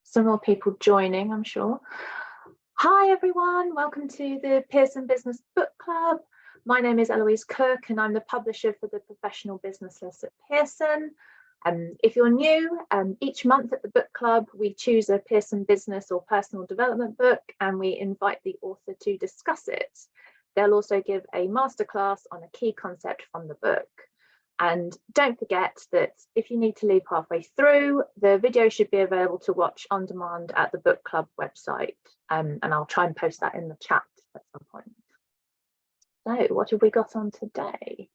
Some more people joining, I'm sure. Hi everyone, welcome to the Pearson Business Book Club. My name is Eloise Cook and I'm the publisher for the Professional Business List at Pearson. If you're new, each month at the book club we choose a Pearson business or personal development book and we invite the author to discuss it. They'll also give a masterclass on a key concept from the book. And don't forget that if you need to leave halfway through, the video should be available to watch on demand at the book club website. And I'll try and post that in the chat at some point. So what have we got on today?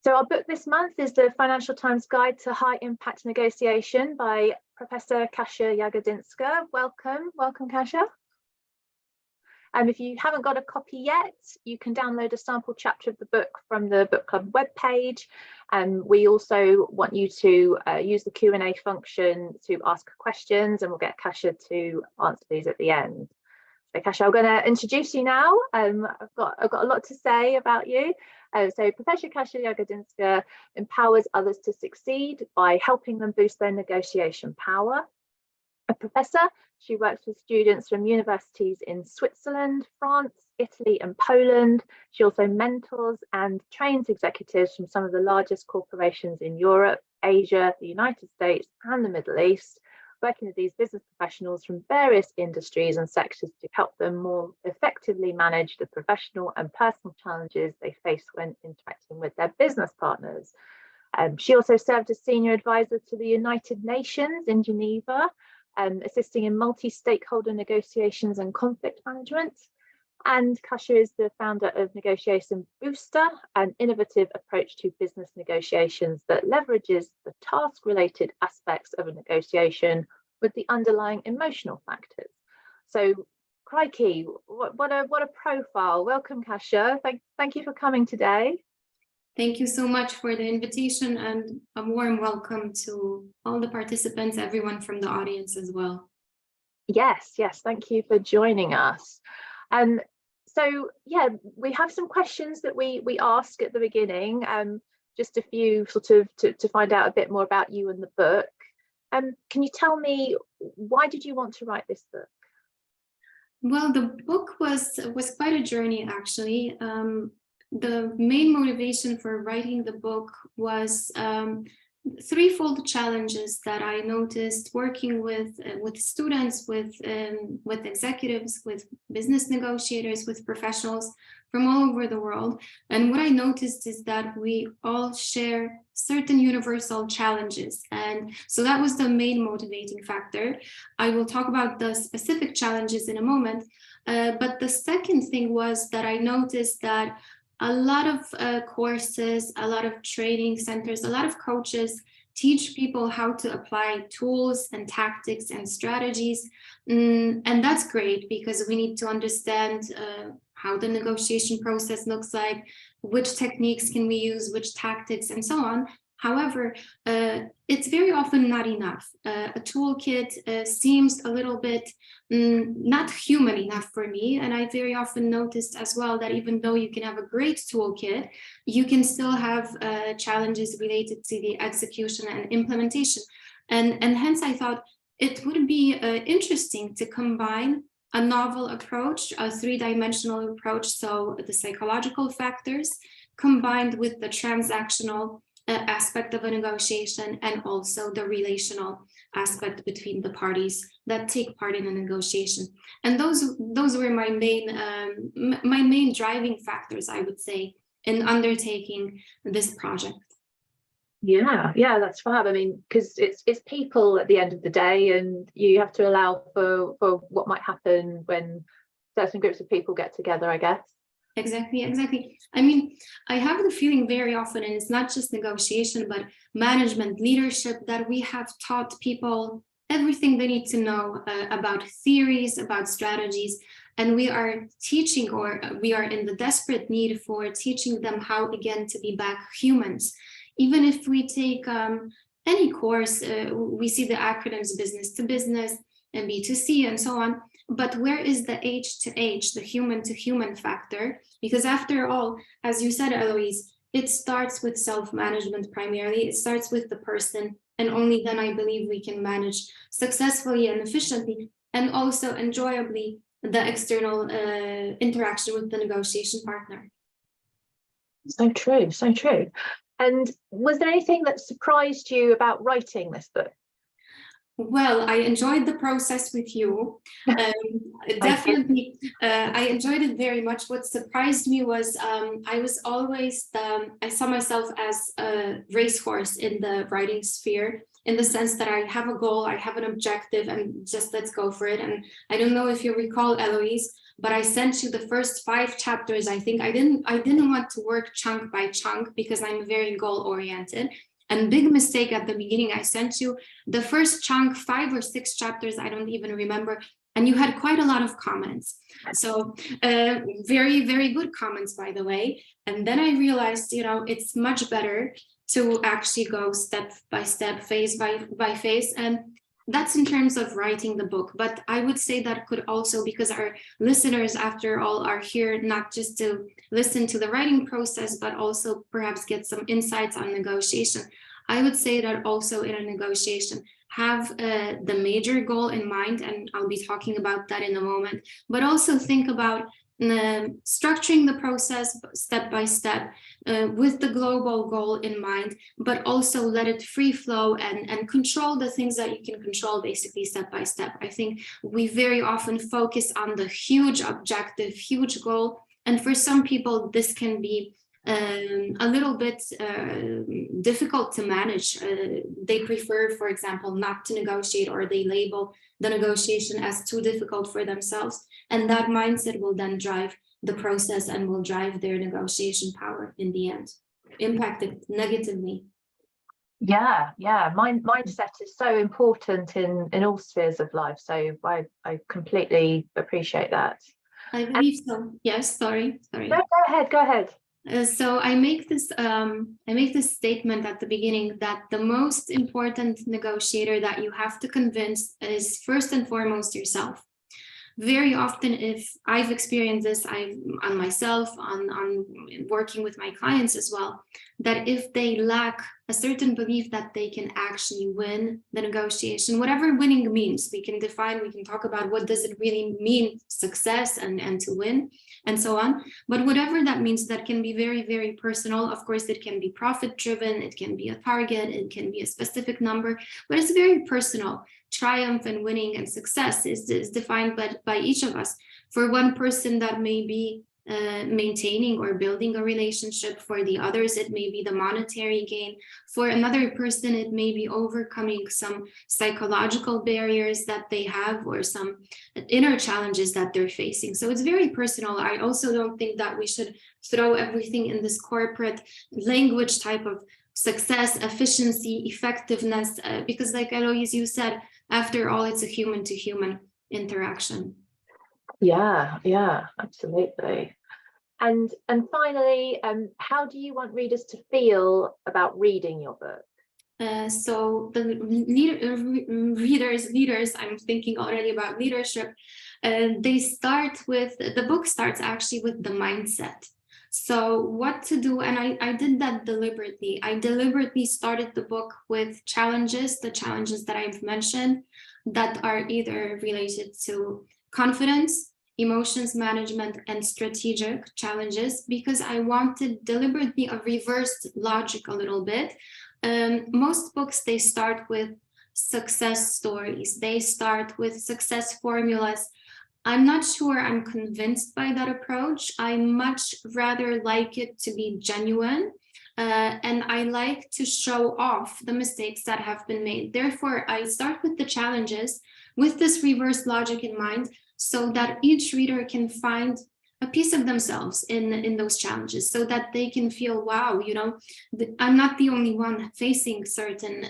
So our book this month is the Financial Times Guide to High Impact Negotiation by Professor Kasia Jagodzinska. Welcome Kasia. If you haven't got a copy yet, you can download a sample chapter of the book from the book club webpage. We also want you to use the Q&A function to ask questions, and we'll get Kasia to answer these at the end. So Kasia, I'm going to introduce you now. I've got a lot to say about you. So Professor Kasia Jagodzinska empowers others to succeed by helping them boost their negotiation power. A professor, she works with students from universities in Switzerland, France, Italy and Poland. She also mentors and trains executives from some of the largest corporations in Europe, Asia, the United States and the Middle East, working with these business professionals from various industries and sectors to help them more effectively manage the professional and personal challenges they face when interacting with their business partners. She also served as senior advisor to the United Nations in Geneva, assisting in multi-stakeholder negotiations and conflict management. And Kasia is the founder of Negotiation Booster, an innovative approach to business negotiations that leverages the task-related aspects of a negotiation with the underlying emotional factors. So, crikey, what a profile. Welcome, Kasia. Thank you for coming today. Thank you so much for the invitation and a warm welcome to all the participants, everyone from the audience as well. Yes, thank you for joining us. So yeah, we have some questions that we ask at the beginning, just a few sort of to find out a bit more about you and the book. Can you tell me, why did you want to write this book? Well, the book was quite a journey, actually. The main motivation for writing the book was threefold challenges that I noticed working with students, with executives, with business negotiators, with professionals from all over the world. And what I noticed is that we all share certain universal challenges. And so that was the main motivating factor. I will talk about the specific challenges in a moment. But the second thing was that I noticed that a lot of courses, a lot of training centers, a lot of coaches teach people how to apply tools and tactics and strategies. And that's great because we need to understand how the negotiation process looks like, which techniques can we use, which tactics, and so on. However, it's very often not enough. A toolkit seems a little bit not human enough for me. And I very often noticed as well that even though you can have a great toolkit, you can still have challenges related to the execution and implementation. And hence I thought it would be interesting to combine a novel approach, a three-dimensional approach, so the psychological factors combined with the transactional aspect of a negotiation and also the relational aspect between the parties that take part in a negotiation. And those were my main driving factors, I would say, in undertaking this project. Yeah, that's fab. I mean, because it's people at the end of the day, and you have to allow for what might happen when certain groups of people get together, I guess. Exactly. I mean, I have the feeling very often, and it's not just negotiation, but management, leadership, that we have taught people everything they need to know about theories, about strategies, and we are teaching, or we are in the desperate need for teaching them how, again, to be back humans. Even if we take any course, we see the acronyms business to business and B2C and so on. But where is the H to H, the human to human factor? Because after all, as you said, Eloise, it starts with self-management primarily. It starts with the person, and only then I believe we can manage successfully and efficiently and also enjoyably the external interaction with the negotiation partner. So true, so true. And was there anything that surprised you about writing this book? Well, I enjoyed the process with you. Definitely, I enjoyed it very much. What surprised me was I was always, I saw myself as a racehorse in the writing sphere, in the sense that I have a goal, I have an objective, and just let's go for it. And I don't know if you recall, Eloise, but I sent you the first 5 chapters. I think I didn't want to work chunk by chunk because I'm very goal oriented. And big mistake at the beginning, I sent you the first chunk, 5 or 6 chapters, I don't even remember, and you had quite a lot of comments. So very, very good comments, by the way. And then I realized, you know, it's much better to actually go step by step, phase by phase. And that's in terms of writing the book. But I would say that could also, because our listeners, after all, are here not just to listen to the writing process, but also perhaps get some insights on negotiation. I would say that also in a negotiation, have the major goal in mind, and I'll be talking about that in a moment, but also think about structuring the process step by step with the global goal in mind, but also let it free flow and control the things that you can control basically step by step. I think we very often focus on the huge objective, huge goal. And for some people, this can be a little bit difficult to manage. They prefer, for example, not to negotiate, or they label the negotiation as too difficult for themselves. And that mindset will then drive the process and will drive their negotiation power in the end, impact it negatively. Yeah, mindset is so important in all spheres of life. So I completely appreciate that. I believe so. Yes, sorry. No, go ahead. So I make this statement at the beginning that the most important negotiator that you have to convince is first and foremost yourself. Very often, if I've experienced this, on myself, on working with my clients as well, that if they lack a certain belief that they can actually win the negotiation, whatever winning means, we can talk about what does it really mean, success and to win, and so on. But whatever that means, that can be very, very personal. Of course, it can be profit driven, it can be a target, it can be a specific number, but it's very personal. Triumph and winning and success is defined by each of us. For one person, that may be maintaining or building a relationship. For the others, it may be the monetary gain. For another person, it may be overcoming some psychological barriers that they have, or some inner challenges that they're facing. So it's very personal. I also don't think that we should throw everything in this corporate language type of success, efficiency, effectiveness, because like Eloise, you said, after all, it's a human to human interaction. Yeah, absolutely. And finally, how do you want readers to feel about reading your book? So the readers, I'm thinking already about leadership. The book starts actually with the mindset. So what to do, and I did that deliberately. I deliberately started the book with the challenges that I've mentioned, that are either related to confidence, emotions management, and strategic challenges, because I wanted deliberately a reversed logic a little bit. Most books, they start with success stories. They start with success formulas. I'm not sure I'm convinced by that approach. I much rather like it to be genuine. And I like to show off the mistakes that have been made. Therefore, I start with the challenges with this reverse logic in mind, so that each reader can find a piece of themselves in those challenges, so that they can feel, wow, I'm not the only one facing certain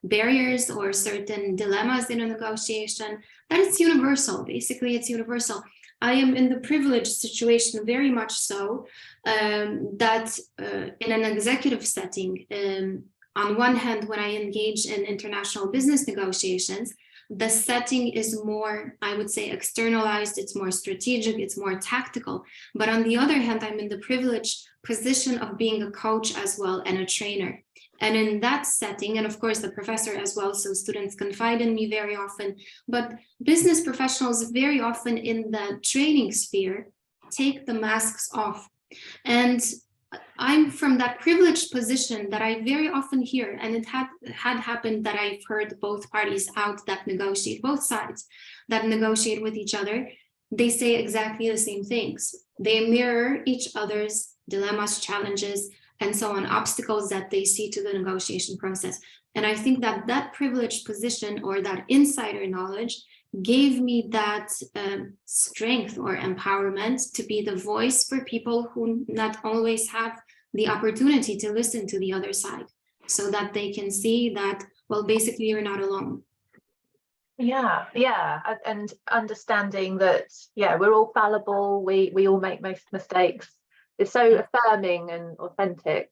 barriers or certain dilemmas in a negotiation, that it's universal. Basically, it's universal. I am in the privileged situation, very much so, that in an executive setting, on one hand, when I engage in international business negotiations, the setting is more, I would say, externalized, it's more strategic, it's more tactical. But on the other hand, I'm in the privileged position of being a coach as well and a trainer. And in that setting, and of course the professor as well, so students confide in me very often, but business professionals very often in the training sphere take the masks off. And I'm from that privileged position that I very often hear, and it had happened that I've heard both parties out that negotiate, both sides that negotiate with each other, they say exactly the same things. They mirror each other's dilemmas, challenges, and so on, obstacles that they see to the negotiation process. And I think that that privileged position or that insider knowledge gave me that strength or empowerment to be the voice for people who not always have the opportunity to listen to the other side, so that they can see that, well, basically you're not alone. Yeah, and understanding that, we're all fallible, we all make mistakes. It's so affirming and authentic,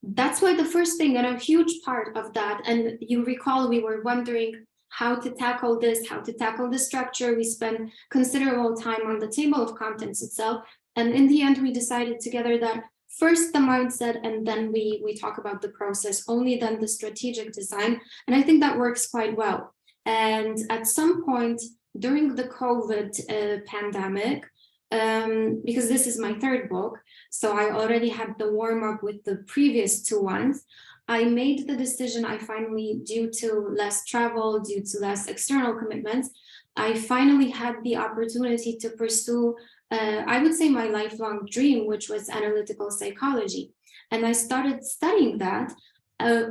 That's why the first thing, and a huge part of that, and you recall we were wondering how to tackle this, how to tackle the structure. We spent considerable time on the table of contents itself. And in the end, we decided together that first the mindset, and then we talk about the process, only then the strategic design. And I think that works quite well. And at some point during the COVID pandemic, because this is my third book, so I already had the warm-up with the previous two ones, I made the decision, I finally, due to less travel, due to less external commitments, I finally had the opportunity to pursue, I would say, my lifelong dream, which was analytical psychology. And I started studying that.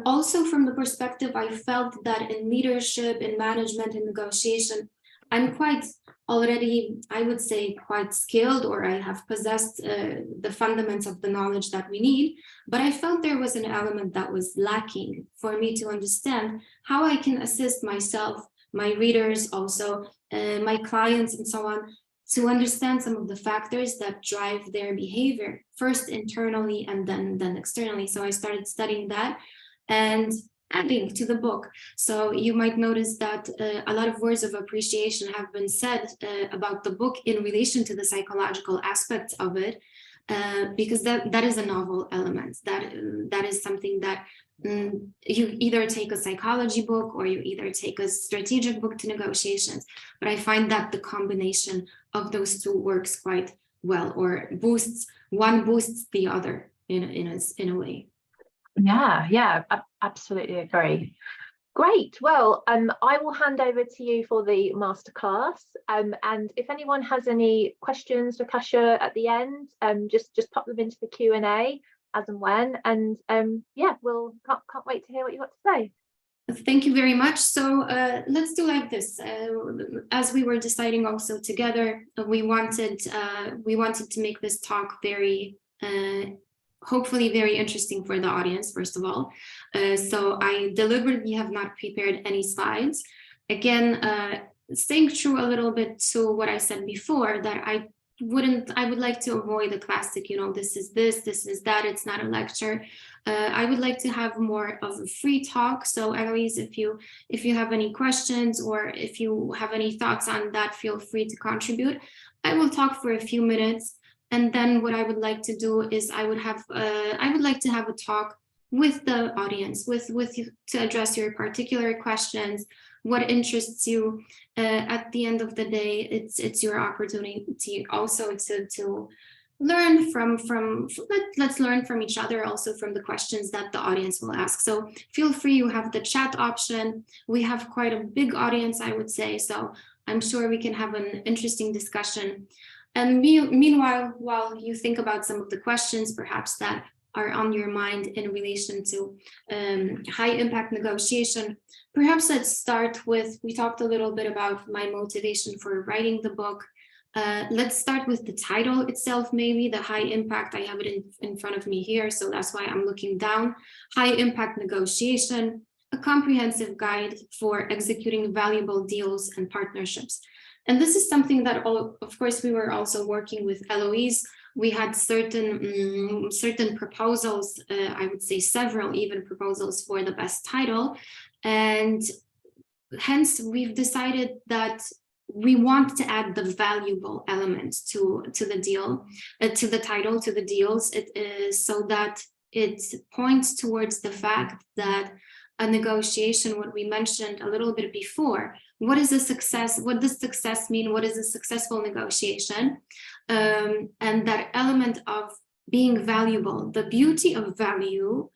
Also from the perspective, I felt that in leadership, in management, in negotiation, I'm quite already, I would say, quite skilled, or I have possessed the fundamentals of the knowledge that we need, but I felt there was an element that was lacking for me to understand how I can assist myself, my readers, also my clients and so on, to understand some of the factors that drive their behavior, first internally and then externally. So I started studying that and adding to the book. So you might notice that a lot of words of appreciation have been said about the book in relation to the psychological aspects of it, because that is a novel element. That is something that you either take a psychology book or you either take a strategic book to negotiations. But I find that the combination of those two works quite well, or one boosts the other in a way. Yeah, I absolutely agree. Great. Well, I will hand over to you for the masterclass. And if anyone has any questions for Kasia at the end, just pop them into the Q&A as and when. And we'll can't wait to hear what you got to say. Thank you very much. So let's do like this. As we were deciding also together, we wanted to make this talk very hopefully very interesting for the audience, first of all. So I deliberately have not prepared any slides. Again, staying true a little bit to what I said before, that I would like to avoid the classic, this is that, it's not a lecture. I would like to have more of a free talk. So Eloise, if you have any questions or if you have any thoughts on that, feel free to contribute. I will talk for a few minutes. And then what I would like to do is I would like to have a talk with the audience, with you, to address your particular questions, what interests you. At the end of the day, it's your opportunity also to learn let's learn from each other, also from the questions that the audience will ask. So feel free, you have the chat option. We have quite a big audience, I would say, so I'm sure we can have an interesting discussion. And meanwhile, while you think about some of the questions perhaps that are on your mind in relation to high impact negotiation, perhaps let's start with, we talked a little bit about my motivation for writing the book. Let's start with the title itself, maybe, the high impact. I have it in front of me here, so that's why I'm looking down. High impact negotiation, a comprehensive guide for executing valuable deals and partnerships. And this is something that, of course, we were also working with Eloise. We had certain proposals, I would say several even proposals for the best title. And hence we've decided that we want to add the valuable element to the deal, to the title, to the deals. It is so that it points towards the fact that a negotiation, what we mentioned a little bit before, what is a success? What does success mean? What is a successful negotiation? And that element of being valuable. The beauty of value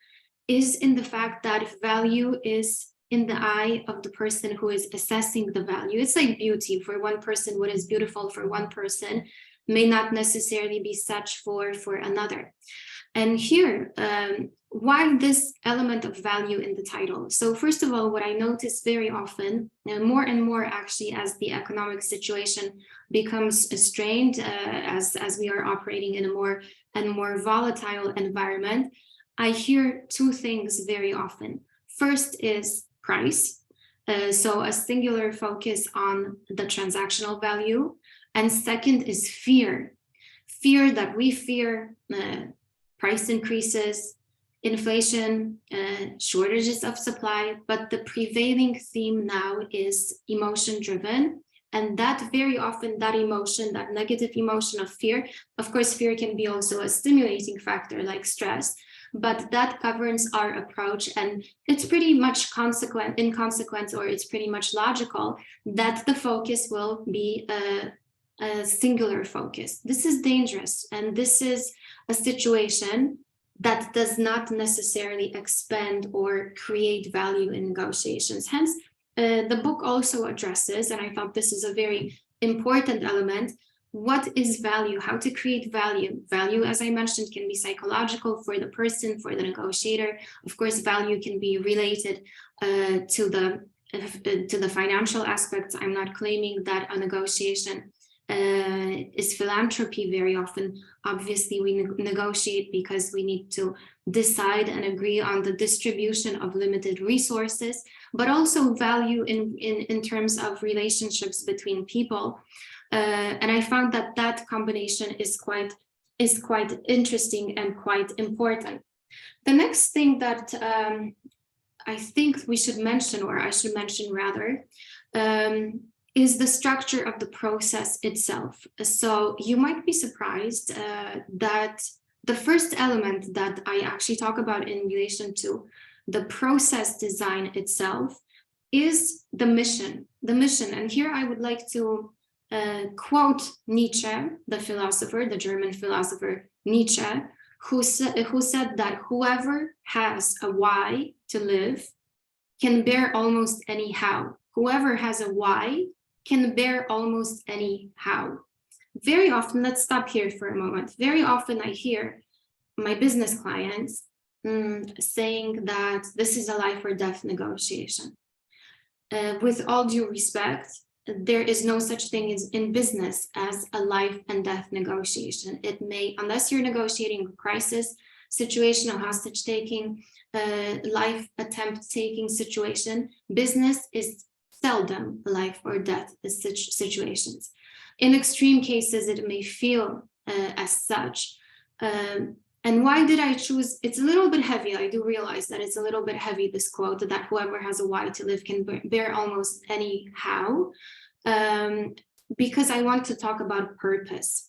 is in the fact that value is in the eye of the person who is assessing the value. It's like beauty. For one person, what is beautiful for one person may not necessarily be such for another. And here, why this element of value in the title? So first of all, what I notice very often, more and more actually, as the economic situation becomes strained, as we are operating in a more and more volatile environment, I hear two things very often. First is price, so a singular focus on the transactional value. And second is fear that we fear price increases, inflation, shortages of supply, but the prevailing theme now is emotion driven. And that very often, that emotion, that negative emotion of fear, of course, fear can be also a stimulating factor like stress, but that governs our approach. And it's pretty much in consequence, or it's pretty much logical that the focus will be a singular focus. This is dangerous. And this is a situation that does not necessarily expand or create value in negotiations. Hence, the book also addresses, and I thought this is a very important element, what is value, how to create value. Value, as I mentioned, can be psychological for the person, for the negotiator. Of course, value can be related to the financial aspects. I'm not claiming that a negotiation is philanthropy. Very often, obviously, we negotiate because we need to decide and agree on the distribution of limited resources, but also value in terms of relationships between people. And I found that combination is quite interesting and quite important. The next thing that I think we should mention, or I should mention rather, is the structure of the process itself. So you might be surprised that the first element that I actually talk about in relation to the process design itself is the mission. The mission, and here I would like to quote Nietzsche, the philosopher, the German philosopher Nietzsche, who said that whoever has a why to live can bear almost any how. Whoever has a why can bear almost any how. Very often, let's stop here for a moment. Very often I hear my business clients saying that this is a life or death negotiation. With all due respect, there is no such thing in business as a life and death negotiation. It may, unless you're negotiating a crisis situation, a hostage taking, life attempt taking situation, business is seldom life or death situations. In extreme cases, it may feel as such. And why did I choose? It's a little bit heavy. I do realize that it's a little bit heavy, this quote, that whoever has a why to live can bear almost any how, because I want to talk about purpose.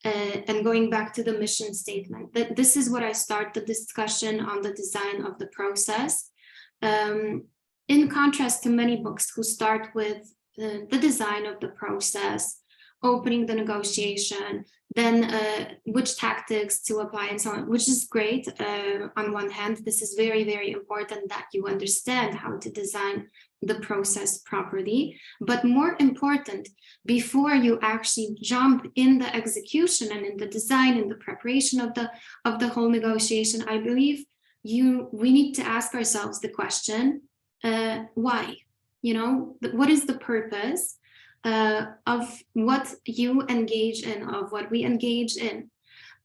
And going back to the mission statement, that this is what I start the discussion on the design of the process. In contrast to many books who start with the design of the process, opening the negotiation, then which tactics to apply and so on, which is great. On one hand, this is very, very important that you understand how to design the process properly. But more important, before you actually jump in the execution and in the design and the preparation of the whole negotiation, I believe we need to ask ourselves the question, why? What is the purpose of what you engage in, of what we engage in?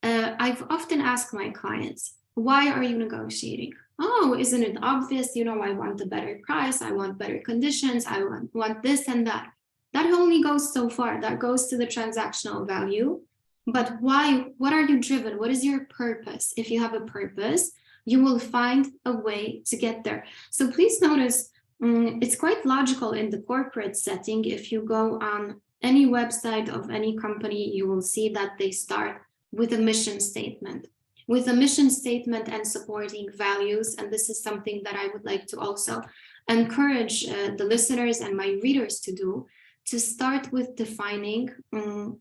I've often asked my clients, why are you negotiating? Oh, isn't it obvious? I want a better price. I want better conditions. I want this and that. That only goes so far. That goes to the transactional value. But why? What are you driven? What is your purpose? If you have a purpose, you will find a way to get there. So please notice it's quite logical in the corporate setting. If you go on any website of any company, you will see that they start with a mission statement. With a mission statement and supporting values. And this is something that I would like to also encourage the listeners and my readers to do, to start with defining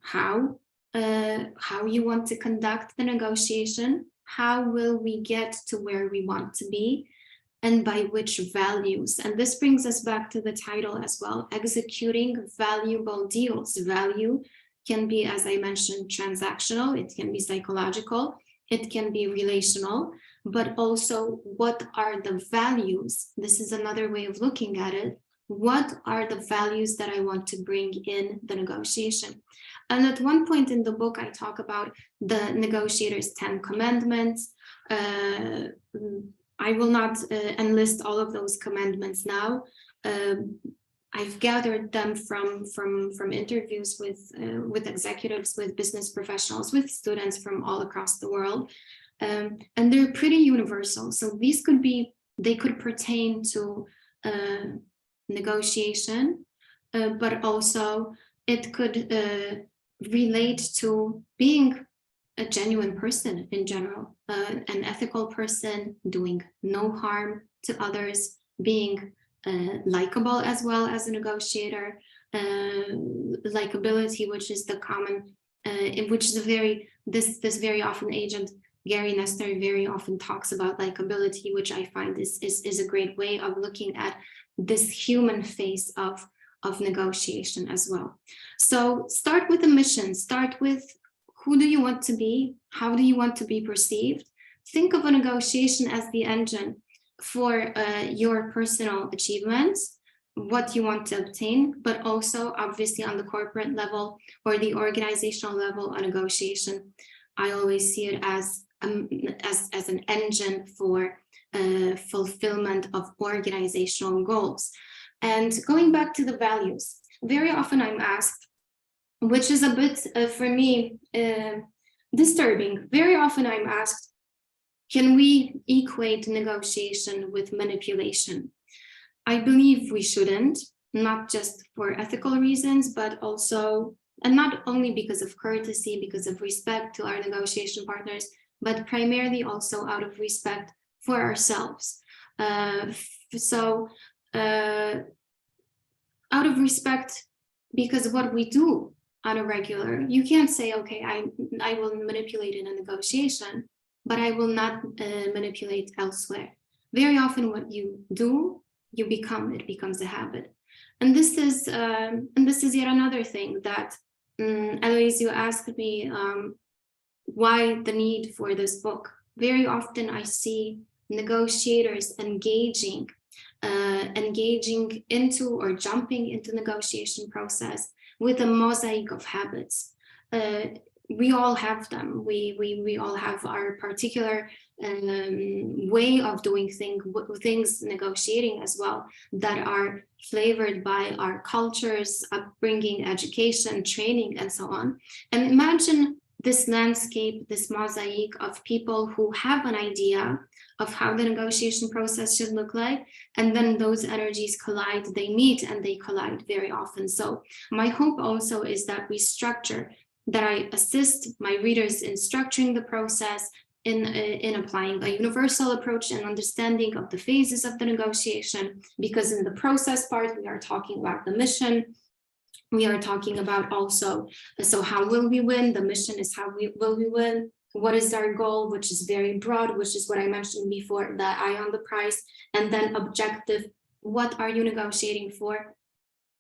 how you want to conduct the negotiation, how will we get to where we want to be, and by which values. And this brings us back to the title as well, executing valuable deals. Value can be, as I mentioned, transactional, it can be psychological, it can be relational, but also what are the values? This is another way of looking at it. What are the values that I want to bring in the negotiation? And at one point in the book, I talk about the negotiator's 10 commandments. I will not enlist all of those commandments now. I've gathered them from interviews with executives, with business professionals, with students from all across the world, and they're pretty universal. So these they could pertain to negotiation, but also it could relate to being a genuine person in general, an ethical person, doing no harm to others, being likable as well as a negotiator. Likability, which is the common, in which this very often agent Gary Nestor very often talks about likability, which I find is a great way of looking at this human face of negotiation as well. So start with the mission, start with who do you want to be? How do you want to be perceived? Think of a negotiation as the engine for your personal achievements, what you want to obtain, but also obviously on the corporate level or the organizational level, a negotiation. I always see it as an engine for fulfillment of organizational goals. And going back to the values, very often I'm asked, which is a bit for me disturbing. Very often I'm asked, can we equate negotiation with manipulation? I believe we shouldn't, not just for ethical reasons, but also, and not only because of courtesy, because of respect to our negotiation partners, but primarily also out of respect for ourselves. Out of respect, because of what we do on a regular, you can't say, okay, I will manipulate in a negotiation, but I will not manipulate elsewhere. Very often what you do, it becomes a habit. And this is yet another thing that, Eloise, you asked me, why the need for this book. Very often I see negotiators engaging into or jumping into negotiation process with a mosaic of habits. We all have them. We all have our particular way of doing things, negotiating as well, that are flavored by our cultures, upbringing, education, training, and so on. And imagine this landscape, this mosaic of people who have an idea of how the negotiation process should look like, and then those energies collide, they meet and they collide very often. So my hope also is that I assist my readers in structuring the process, in applying a universal approach and understanding of the phases of the negotiation, because in the process part, we are talking about the mission. We are talking about also, so how will we win? The mission is how will we win? What is our goal, which is very broad, which is what I mentioned before, the eye on the prize, and then objective, what are you negotiating for?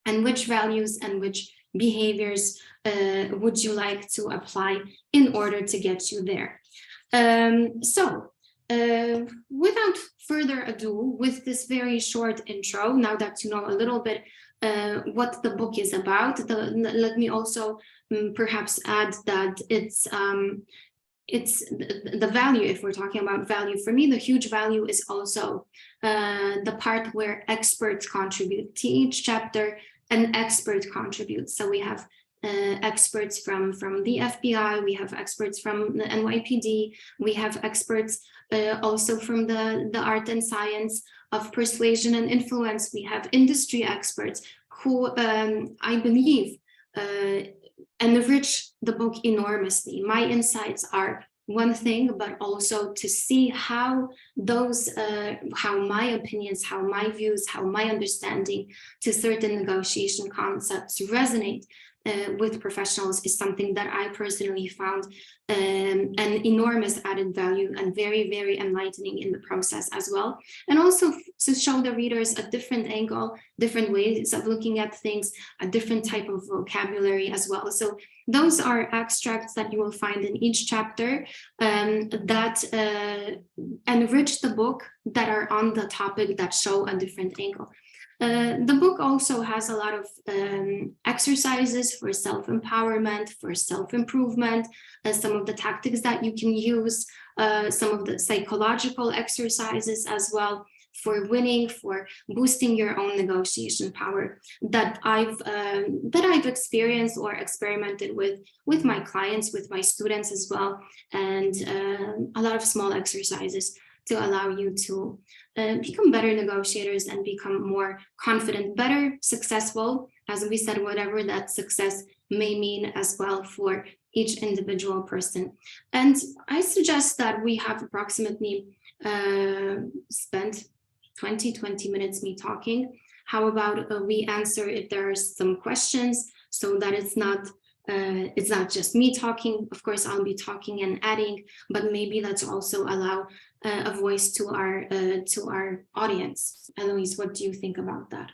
And which values and which behaviors would you like to apply in order to get you there? Without further ado, with this very short intro, now that you know a little bit what the book is about, let me also perhaps add that it's the value. If we're talking about value, for me, the huge value is also the part where experts contribute. To each chapter, an expert contributes. So we have experts from the FBI, we have experts from the NYPD, we have experts also from the art and science of persuasion and influence. We have industry experts who I believe enrich the book enormously. My insights are one thing, but also to see how those, how my opinions, how my views, how my understanding to certain negotiation concepts resonate with professionals is something that I personally found an enormous added value and very, very enlightening in the process as well. And also to show the readers a different angle, different ways of looking at things, a different type of vocabulary as well. So those are extracts that you will find in each chapter that enrich the book, that are on the topic, that show a different angle. The book also has a lot of exercises for self-empowerment, for self-improvement, some of the tactics that you can use, some of the psychological exercises as well for winning, for boosting your own negotiation power that I've experienced or experimented with my clients, with my students as well, and a lot of small exercises to allow you to become better negotiators and become more confident, better, successful, as we said, whatever that success may mean as well for each individual person. And I suggest that we have approximately spent 20 minutes me talking. How about we answer if there are some questions, so that it's not just me talking. Of course, I'll be talking and adding, but maybe let's also allow a voice to our audience. Eloise, what do you think about that?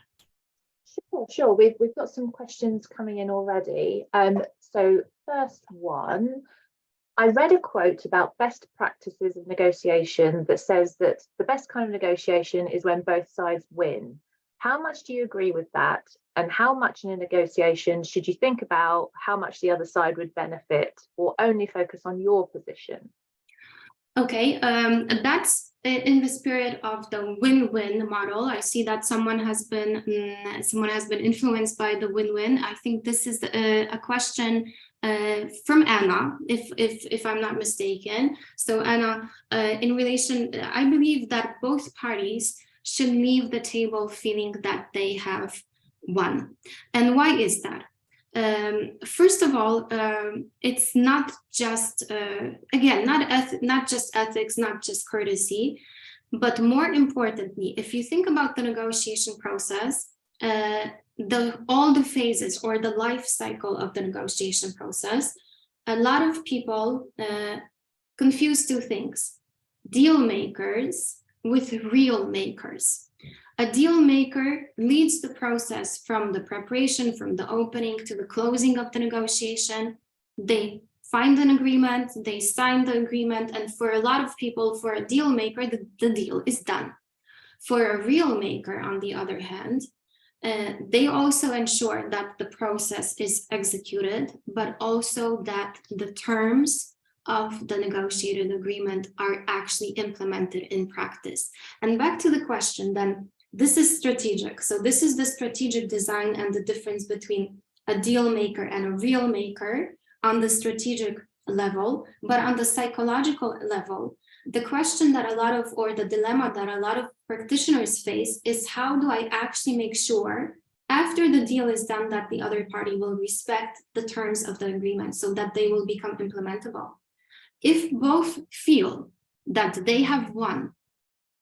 Sure. We've got some questions coming in already. So first one, I read a quote about best practices of negotiation that says that the best kind of negotiation is when both sides win. How much do you agree with that? And how much in a negotiation should you think about how much the other side would benefit, or only focus on your position? Okay, that's in the spirit of the win-win model. I see that someone has been influenced by the win-win. I think this is a question from Anna, if I'm not mistaken. So Anna, in relation, I believe that both parties should leave the table feeling that they have won. And why is that? First of all, it's not just, again, not just ethics, not just courtesy, but more importantly, if you think about the negotiation process, all the phases or the life cycle of the negotiation process, a lot of people confuse two things: deal makers with real makers. A deal maker leads the process from the preparation, from the opening to the closing of the negotiation. They find an agreement, they sign the agreement, and for a lot of people, for a deal maker, the deal is done. For a real maker, on the other hand, they also ensure that the process is executed, but also that the terms of the negotiated agreement are actually implemented in practice. And back to the question then, this is strategic. So this is the strategic design and the difference between a deal maker and a real maker on the strategic level. But on the psychological level, the question that or the dilemma that a lot of practitioners face is, how do I actually make sure after the deal is done that the other party will respect the terms of the agreement so that they will become implementable? If both feel that they have won,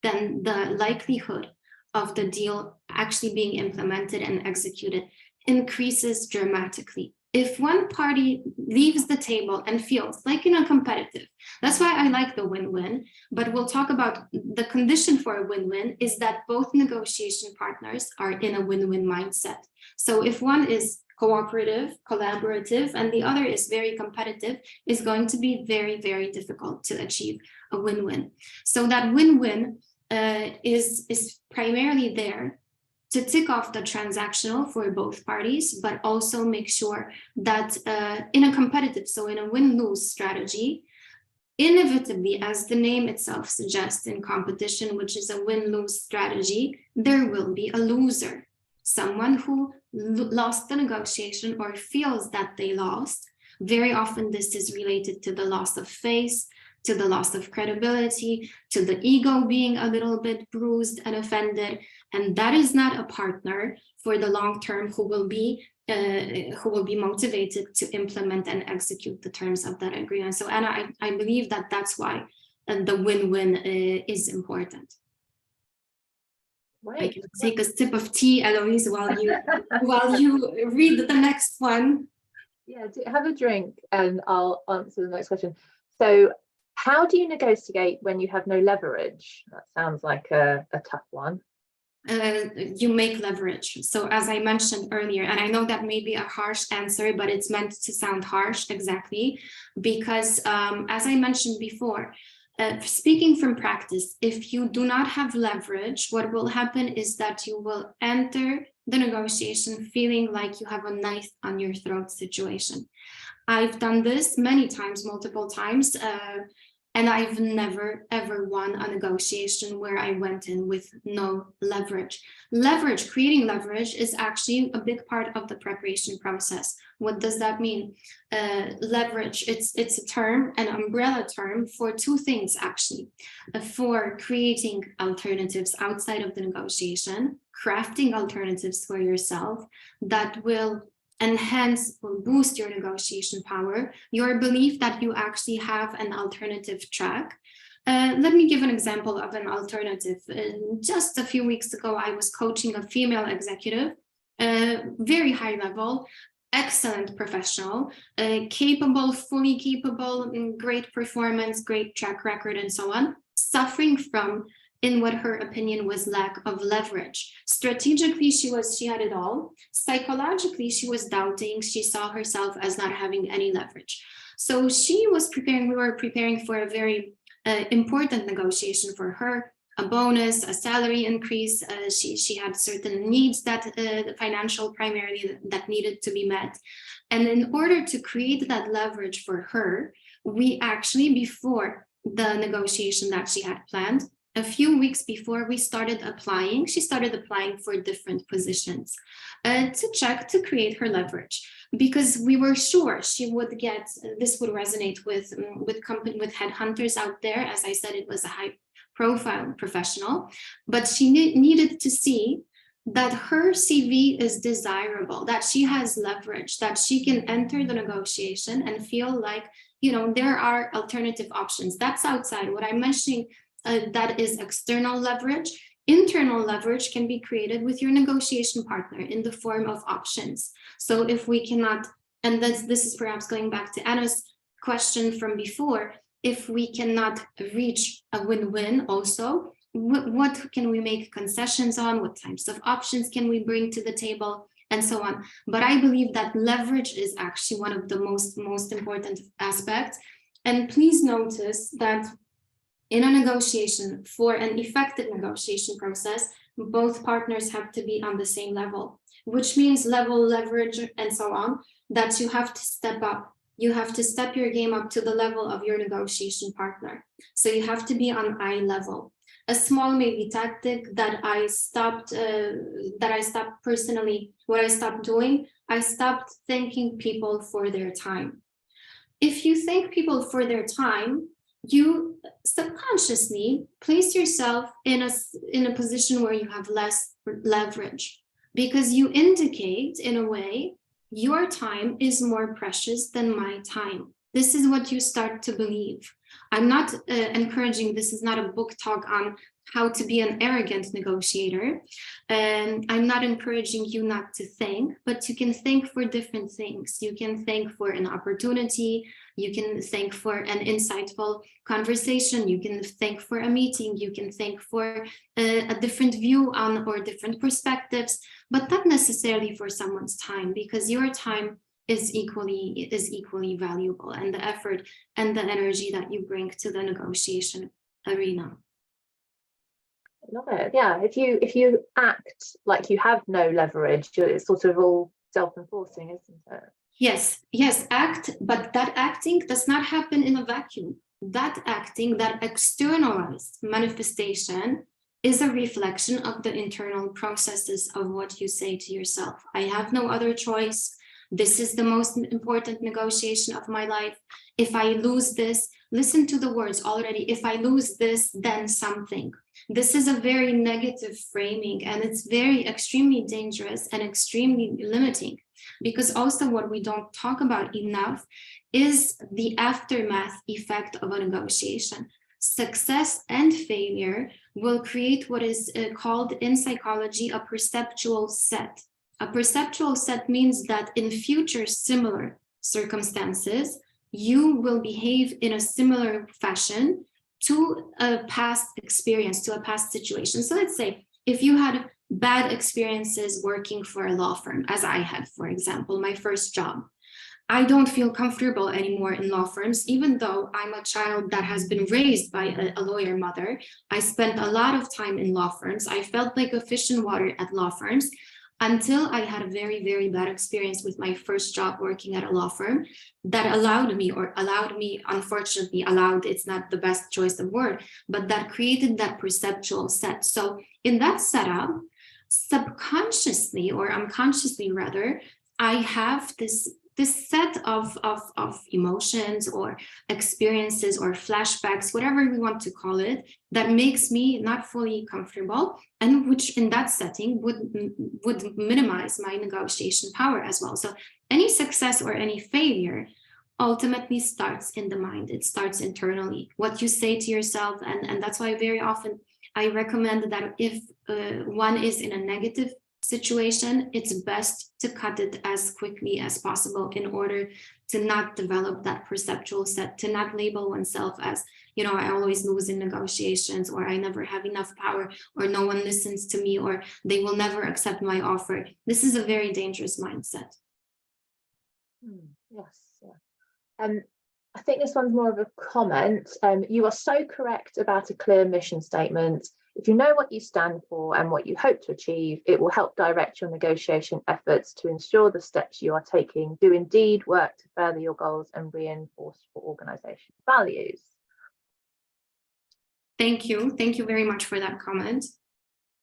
then the likelihood of the deal actually being implemented and executed increases dramatically. If one party leaves the table and feels like in a competitive, that's why I like the win-win, but we'll talk about the condition for a win-win is that both negotiation partners are in a win-win mindset. So if one is cooperative, collaborative, and the other is very competitive, is going to be very, very difficult to achieve a win-win. So that win-win is primarily there to tick off the transactional for both parties, but also make sure that in a competitive, so in a win-lose strategy, inevitably, as the name itself suggests, in competition, which is a win-lose strategy, there will be a loser, someone who lost the negotiation or feels that they lost. Very often this is related to the loss of face, to the loss of credibility, to the ego being a little bit bruised and offended. And that is not a partner for the long term who will be motivated to implement and execute the terms of that agreement. So Anna, I believe that that's why the win-win is important. Right. I can take a sip of tea, Eloise, while you read the next one. Yeah, have a drink and I'll answer the next question. So how do you negotiate when you have no leverage? That sounds like a tough one. You make leverage. So as I mentioned earlier, and I know that may be a harsh answer, but it's meant to sound harsh, exactly, because as I mentioned before, speaking from practice, if you do not have leverage, what will happen is that you will enter the negotiation feeling like you have a knife on your throat situation. I've done this many times, multiple times, and I've never, ever won a negotiation where I went in with no leverage. Creating leverage is actually a big part of the preparation process. What does that mean? Leverage, it's a term, an umbrella term for two things, actually. For creating alternatives outside of the negotiation, crafting alternatives for yourself that will enhance or boost your negotiation power, your belief that you actually have an alternative track. Let me give an example of an alternative. Just a few weeks ago, I was coaching a female executive, very high level, excellent professional, capable, fully capable, great performance, great track record, and so on, suffering from, in what her opinion was, lack of leverage. Strategically, she had it all. Psychologically, she was doubting. She saw herself as not having any leverage. So we were preparing for a very important negotiation for her, a bonus, a salary increase. She had certain needs that financial primarily that needed to be met. And in order to create that leverage for her, we actually, before the negotiation that she had planned, a few weeks before she started applying for different positions to create her leverage, because we were sure she would get, this would resonate with headhunters out there. As I said, it was a high profile professional, but she needed to see that her CV is desirable, that she has leverage, that she can enter the negotiation and feel like, there are alternative options. That's outside. What I'm mentioning, that is external leverage. Internal leverage can be created with your negotiation partner in the form of options. So if we cannot, and this is perhaps going back to Anna's question from before, if we cannot reach a win-win also, what can we make concessions on? What types of options can we bring to the table? And so on. But I believe that leverage is actually one of the most important aspects. And please notice that in a negotiation, for an effective negotiation process, both partners have to be on the same level, which means leverage, and so on, that you have to step up. You have to step your game up to the level of your negotiation partner. So you have to be on eye level. A small maybe tactic that I stopped personally, what I stopped doing, I stopped thanking people for their time. If you thank people for their time, you subconsciously place yourself in a position where you have less leverage, because you indicate, in a way, your time is more precious than my time. This is what you start to believe. I'm not encouraging, this is not a book talk on how to be an arrogant negotiator. And I'm not encouraging you not to think, but you can think for different things. You can think for an opportunity. You can think for an insightful conversation. You can think for a meeting. You can think for a different view on or different perspectives, but not necessarily for someone's time, because your time is equally valuable, and the effort and the energy that you bring to the negotiation arena. Love it. Yeah, if you act like you have no leverage, it's sort of all self-enforcing, isn't it? Yes, act, but that acting does not happen in a vacuum. That acting, that externalized manifestation, is a reflection of the internal processes of what you say to yourself. I have no other choice. This is the most important negotiation of my life. If I lose this, listen to the words already. If I lose this, then something. This is a very negative framing, and it's very extremely dangerous and extremely limiting, because also what we don't talk about enough is the aftermath effect of a negotiation. Success and failure will create what is called in psychology a perceptual set. A perceptual set means that in future similar circumstances, you will behave in a similar fashion to a past experience, to a past situation. So let's say if you had bad experiences working for a law firm, as I had, for example, my first job, I don't feel comfortable anymore in law firms, even though I'm a child that has been raised by a lawyer mother. I spent a lot of time in law firms. I felt like a fish in water at law firms until I had a very, very bad experience with my first job working at a law firm that allowed me, unfortunately, it's not the best choice of word, but that created that perceptual set. So in that setup, subconsciously or unconsciously rather, I have this set of emotions or experiences or flashbacks, whatever we want to call it, that makes me not fully comfortable, and which in that setting would minimize my negotiation power as well. So any success or any failure ultimately starts in the mind. It starts internally. What you say to yourself, and that's why very often I recommend that if one is in a negative situation, it's best to cut it as quickly as possible in order to not develop that perceptual set, to not label oneself as, I always lose in negotiations, or I never have enough power, or no one listens to me, or they will never accept my offer. This is a very dangerous mindset. Yes. I think this one's more of a comment. You are so correct about a clear mission statement. If you know what you stand for and what you hope to achieve, it will help direct your negotiation efforts to ensure the steps you are taking do indeed work to further your goals and reinforce your organisation values. Thank you. Thank you very much for that comment.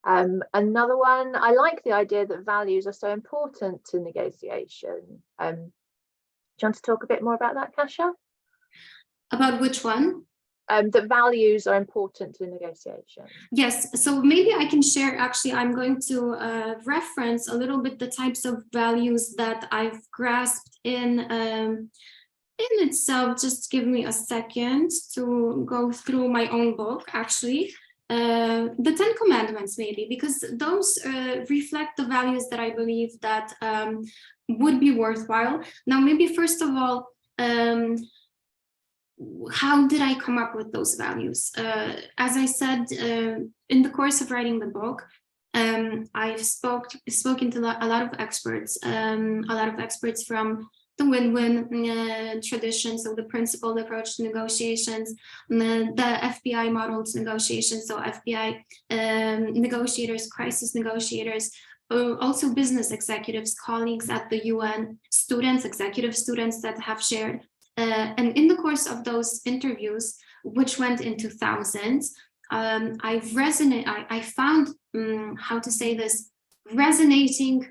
Another one, I like the idea that values are so important to negotiation. Do you want to talk a bit more about that, Kasia? About which one? That values are important to negotiation. Yes, so maybe I can share, actually, I'm going to reference a little bit the types of values that I've grasped in itself. Just give me a second to go through my own book, actually. The 10 Commandments, maybe, because those reflect the values that I believe that would be worthwhile. Now, maybe first of all, how did I come up with those values? As I said, in the course of writing the book, I've spoken to a lot of experts from the win-win tradition, so the principled approach to negotiations, the FBI model to negotiations, so FBI negotiators, crisis negotiators, also business executives, colleagues at the UN, students, executive students that have shared. And in the course of those interviews, which went into thousands, I found, how to say this, resonating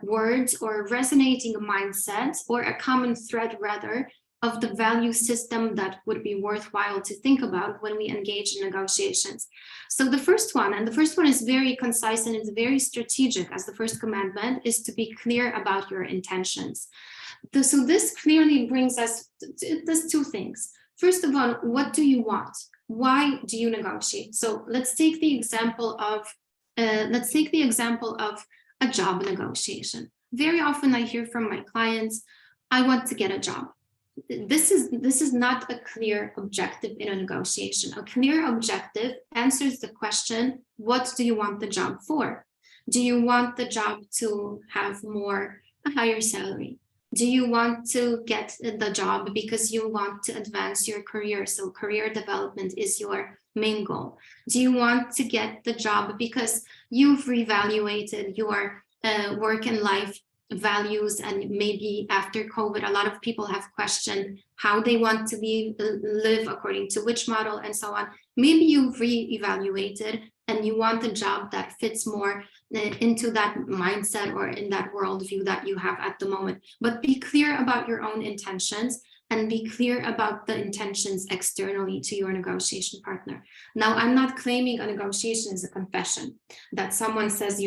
words or resonating mindsets, or a common thread rather, of the value system that would be worthwhile to think about when we engage in negotiations. So the first one is very concise and it's very strategic, as the first commandment is to be clear about your intentions. So this clearly brings us to two things. First of all, what do you want? Why do you negotiate? So let's take the example of a job negotiation. Very often I hear from my clients, I want to get a job. This is not a clear objective in a negotiation. A clear objective answers the question, what do you want the job for? Do you want the job to have a higher salary? Do you want to get the job because you want to advance your career? So career development is your main goal. Do you want to get the job because you've reevaluated your work and life values, and maybe after COVID, a lot of people have questioned how they want to live according to which model and so on. Maybe you've reevaluated and you want a job that fits more into that mindset or in that worldview that you have at the moment. But be clear about your own intentions. and be clear about the intentions externally to your negotiation partner. Now, I'm not claiming a negotiation is a confession, that someone says,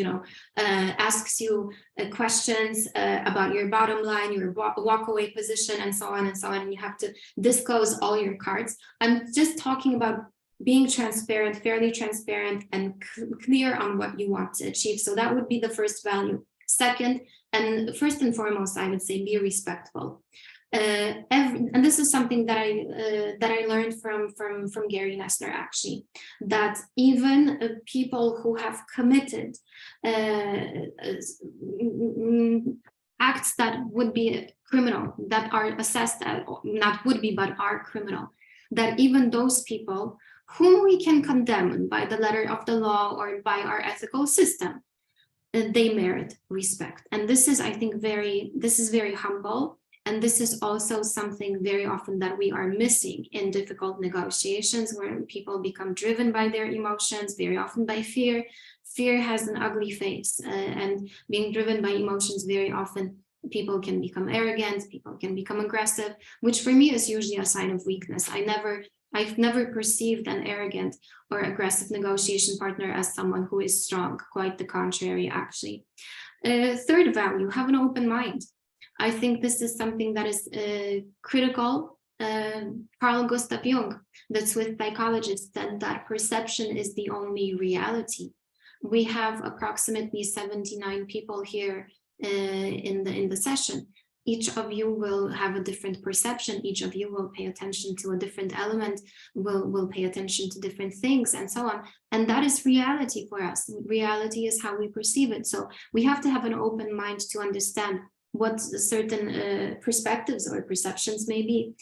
asks you questions about your bottom line, your walkaway position, and so on, and you have to disclose all your cards. I'm just talking about being transparent, fairly transparent, and clear on what you want to achieve. So that would be the first value. Second, and first and foremost, I would say be respectful. And this is something that I learned from Gary Nesner, actually, that even people who have committed acts that would be criminal, that are assessed as, not would be, but are criminal, that even those people whom we can condemn by the letter of the law or by our ethical system, they merit respect. And this is, I think, very humble. And this is also something very often that we are missing in difficult negotiations, where people become driven by their emotions, very often by fear. Fear has an ugly face, and being driven by emotions, very often people can become arrogant, people can become aggressive, which for me is usually a sign of weakness. I've never perceived an arrogant or aggressive negotiation partner as someone who is strong, quite the contrary, actually. Third value, have an open mind. I think this is something that is critical. Carl Gustav Jung, the Swiss psychologist, said that perception is the only reality. We have approximately 79 people here in the session. Each of you will have a different perception. Each of you will pay attention to a different element, will pay attention to different things, and so on. And that is reality for us. Reality is how we perceive it. So we have to have an open mind to understand what certain perspectives or perceptions may be.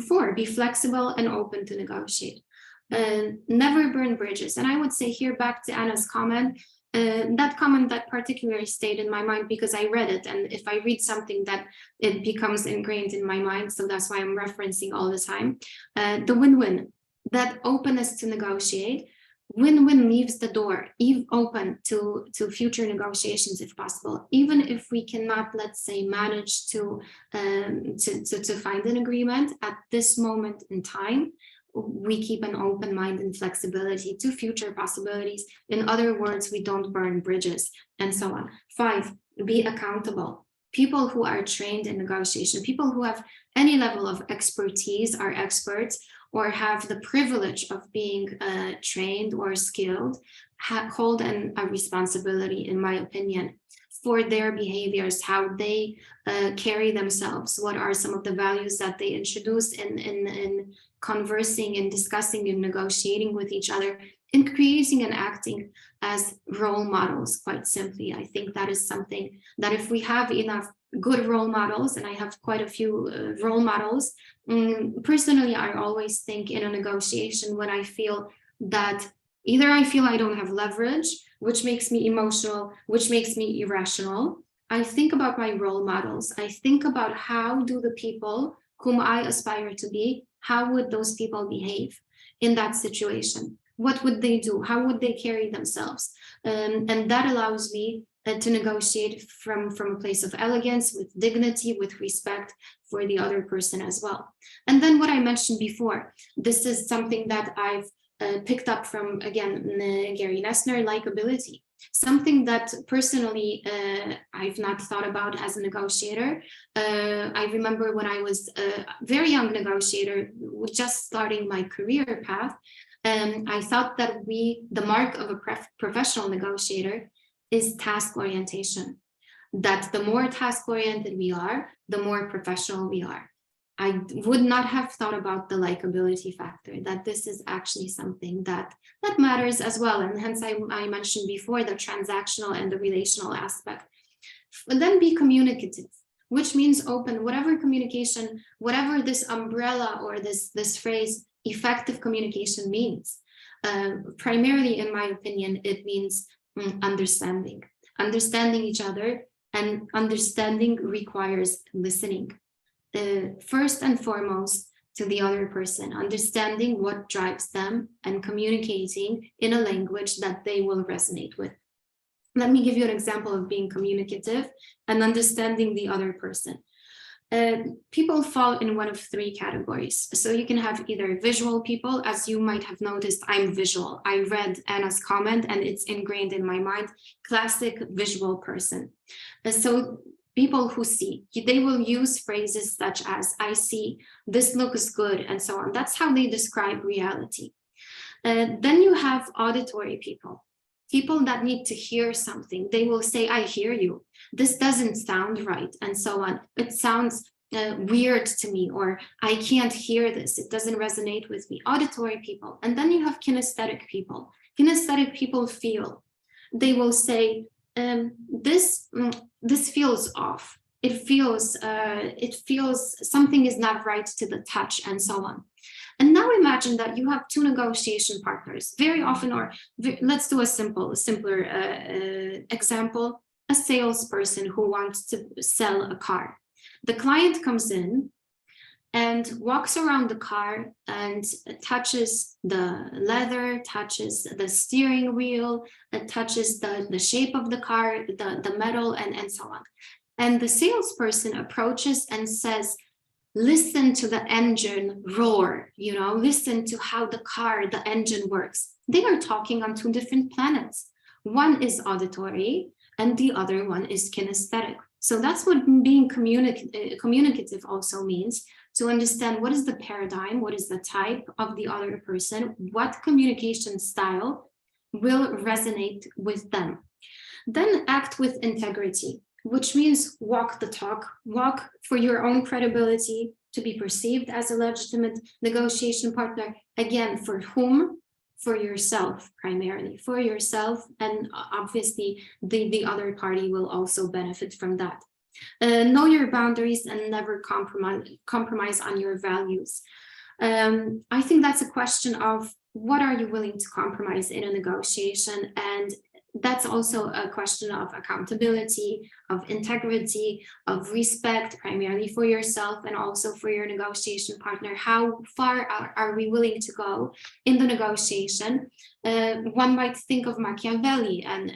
Four, be flexible and open to negotiate. Never burn bridges. And I would say here, back to Anna's comment, that comment that particularly stayed in my mind because I read it, and if I read something, that it becomes ingrained in my mind, so that's why I'm referencing all the time. The win-win, that openness to negotiate. Win-win leaves the door open to future negotiations if possible, even if we cannot, let's say, manage to find an agreement at this moment in time. We keep an open mind and flexibility to future possibilities. In other words, we don't burn bridges, and so on. 5, be accountable. People who are trained in negotiation, people who have any level of expertise, are experts, or have the privilege of being trained or skilled, hold a responsibility, in my opinion, for their behaviors, how they carry themselves, what are some of the values that they introduce in conversing and discussing and negotiating with each other, in creating and acting as role models, quite simply. I think that is something that if we have enough good role models, and I have quite a few role models, personally, I always think in a negotiation when I feel that either I feel I don't have leverage, which makes me emotional, which makes me irrational, I think about my role models. I think about how do the people whom I aspire to be, how would those people behave in that situation? What would they do? How would they carry themselves? And that allows me to negotiate from a place of elegance, with dignity, with respect for the other person as well. And then what I mentioned before, this is something that I've picked up from, again, Gary Nesner, likability. Something that personally I've not thought about as a negotiator. I remember when I was a very young negotiator, just starting my career path, I thought that the mark of a professional negotiator is task orientation. That the more task oriented we are, the more professional we are. I would not have thought about the likability factor, that this is actually something that matters as well. And hence I mentioned before the transactional and the relational aspect. And then be communicative, which means open, whatever communication, whatever this umbrella or this phrase, effective communication means. Primarily, in my opinion, it means understanding each other, and understanding requires listening. First and foremost to the other person, understanding what drives them and communicating in a language that they will resonate with. Let me give you an example of being communicative and understanding the other person. People fall in one of three categories. So you can have either visual people, as you might have noticed, I'm visual. I read Anna's comment and it's ingrained in my mind, classic visual person. So people who see, they will use phrases such as, I see, this looks good, and so on. That's how they describe reality. Then you have auditory people. People that need to hear something, they will say, I hear you. This doesn't sound right, and so on. It sounds weird to me, or I can't hear this. It doesn't resonate with me. Auditory people. And then you have kinesthetic people. Kinesthetic people feel. They will say, this feels off. It feels something is not right to the touch, and so on. And now imagine that you have two negotiation partners, very often, or let's do a simpler example, a salesperson who wants to sell a car. The client comes in and walks around the car and touches the leather, touches the steering wheel, touches the shape of the car, the metal, and so on. And the salesperson approaches and says, listen to the engine roar, listen to how the engine works. They are talking on two different planets. One is auditory and the other one is kinesthetic. So that's what being communicative also means, to understand what is the paradigm, what is the type of the other person, what communication style will resonate with them. Then act with integrity, which means walk the talk, walk for your own credibility, to be perceived as a legitimate negotiation partner. Again, for whom? For yourself, primarily, for yourself, and obviously the other party will also benefit from that. Know your boundaries and never compromise on your values. I think that's a question of what are you willing to compromise in a negotiation, and that's also a question of accountability, of integrity, of respect, primarily for yourself and also for your negotiation partner. How far are we willing to go in the negotiation? One might think of Machiavelli and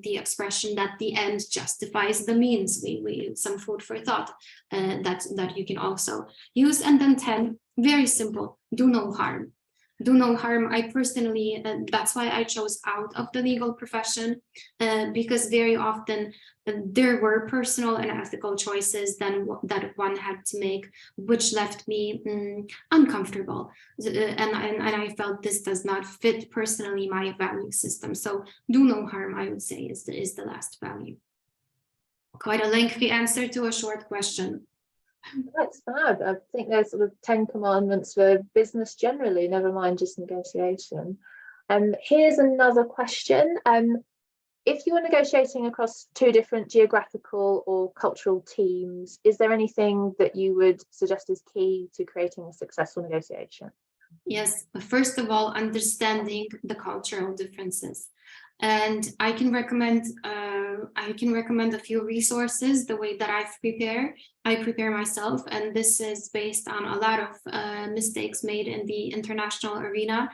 the expression that the end justifies the means. We some food for thought that you can also use. And then 10, very simple, do no harm. Do no harm. I personally, that's why I chose out of the legal profession, because very often there were personal and ethical choices that one had to make, which left me uncomfortable. And I felt this does not fit personally my value system. So do no harm, I would say, is the last value. Quite a lengthy answer to a short question. That's fab. I think there's sort of 10 commandments for business generally, never mind just negotiation. Here's another question. If you were negotiating across two different geographical or cultural teams, is there anything that you would suggest is key to creating a successful negotiation? Yes, first of all, understanding the cultural differences. And I can recommend a few resources. The way that I prepare myself, and this is based on a lot of mistakes made in the international arena,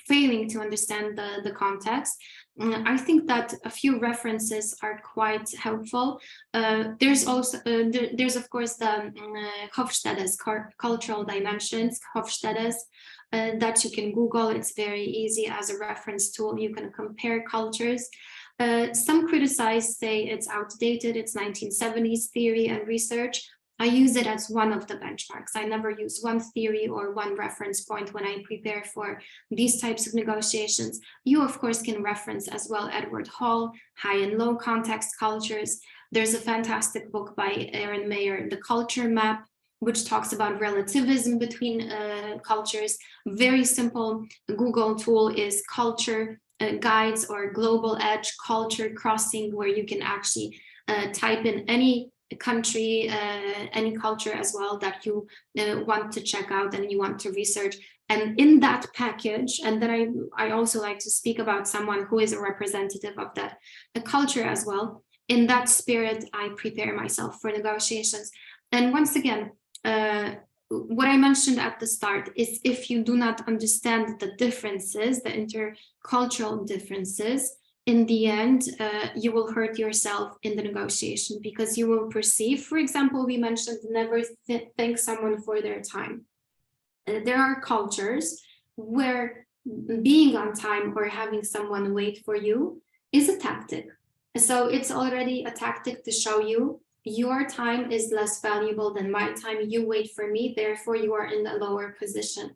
failing to understand the context. I think that a few references are quite helpful. There's also there's of course the Hofstede's cultural dimensions, Hofstede's. That you can Google. It's very easy as a reference tool. You can compare cultures. Some criticize, say it's outdated, it's 1970s theory and research. I use it as one of the benchmarks. I never use one theory or one reference point when I prepare for these types of negotiations. You, of course, can reference as well Edward Hall, High and Low Context Cultures. There's a fantastic book by Aaron Mayer, The Culture Map, which talks about relativism between cultures. Very simple Google tool is Culture Guides or Global Edge Culture Crossing, where you can actually type in any country, any culture as well that you want to check out and you want to research. And in that package, and then I also like to speak about someone who is a representative of that culture as well. In that spirit, I prepare myself for negotiations. And once again, what I mentioned at the start is if you do not understand the differences, the intercultural differences, in the end, you will hurt yourself in the negotiation, because you will perceive, for example, we mentioned never thank someone for their time. There are cultures where being on time or having someone wait for you is a tactic. So it's already a tactic to show you your time is less valuable than my time. You wait for me, therefore you are in a lower position.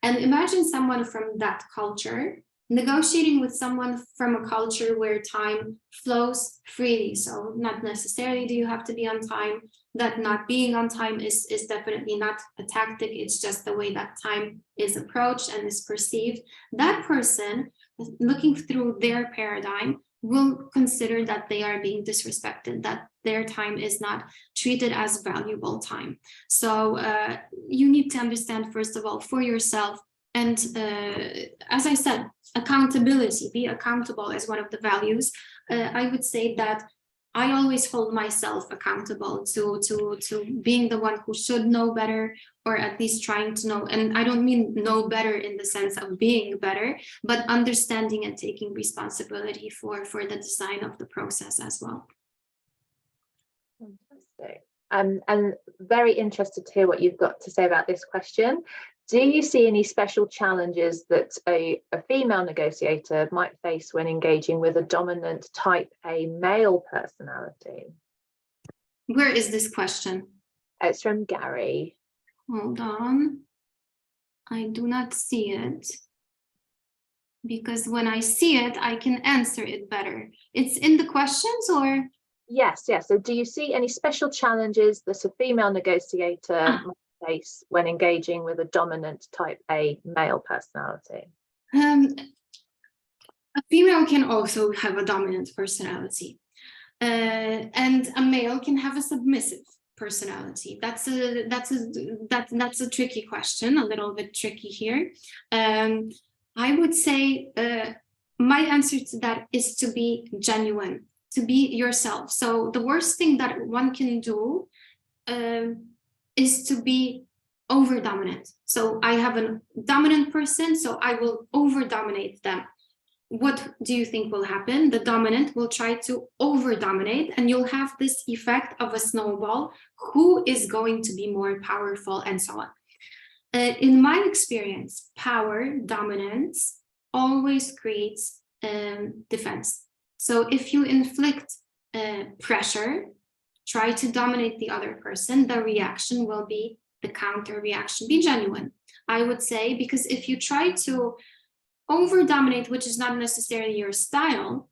And imagine someone from that culture negotiating with someone from a culture where time flows freely. So not necessarily do you have to be on time. That not being on time is definitely not a tactic. It's just the way that time is approached and is perceived. That person, looking through their paradigm, will consider that they are being disrespected, that their time is not treated as valuable time. So you need to understand, first of all, for yourself, and as I said, accountability, be accountable as one of the values. I would say that I always hold myself accountable to being the one who should know better, or at least trying to know. And I don't mean know better in the sense of being better, but understanding and taking responsibility for the design of the process as well. Fantastic. And very interested to hear what you've got to say about this question. Do you see any special challenges that a female negotiator might face when engaging with a dominant type A male personality? Where is this question? It's from Gary. Hold on. I do not see it, because when I see it, I can answer it better. It's in the questions, or? Yes. So do you see any special challenges that a female negotiator might face when engaging with a dominant type A male personality? A female can also have a dominant personality, and a male can have a submissive personality. That's a tricky question, a little bit tricky here. I would say my answer to that is to be genuine, to be yourself. So the worst thing that one can do is to be over dominant. So I have a dominant person, so I will over dominate them. What do you think will happen? The dominant will try to over dominate, and you'll have this effect of a snowball. Who is going to be more powerful, and so on. In my experience, power, dominance always creates defense. So if you inflict pressure, try to dominate the other person, the reaction will be the counter reaction. Be genuine, I would say, because if you try to over dominate, which is not necessarily your style,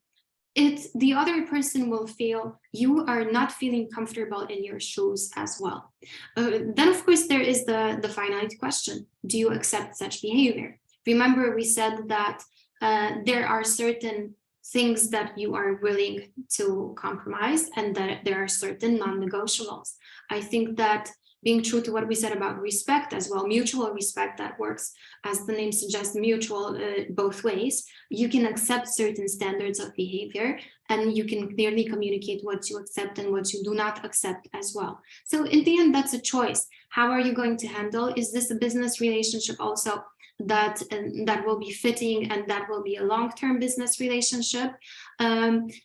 the other person will feel you are not feeling comfortable in your shoes as well. Then of course there is the finite question: do you accept such behavior? Remember, we said that there are certain things that you are willing to compromise, and that there are certain non-negotiables. I think that being true to what we said about respect as well, mutual respect, that works, as the name suggests, mutual both ways. You can accept certain standards of behavior, and you can clearly communicate what you accept and what you do not accept as well. So in the end, that's a choice. How are you going to handle? Is this a business relationship also that will be fitting, and that will be a long-term business relationship?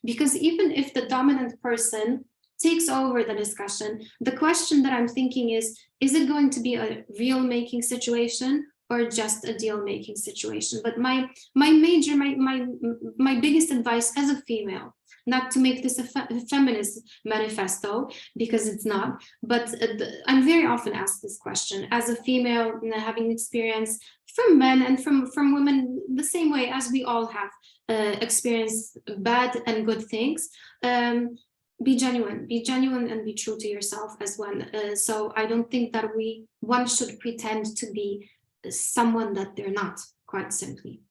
Because even if the dominant person takes over the discussion, the question that I'm thinking is it going to be a real making situation or just a deal making situation? But my biggest advice as a female, not to make this a feminist manifesto, because it's not, but I'm very often asked this question as a female, having experience from men and from women the same way as we all have experienced bad and good things. Be genuine and be true to yourself as one. So I don't think that one should pretend to be someone that they're not, quite simply.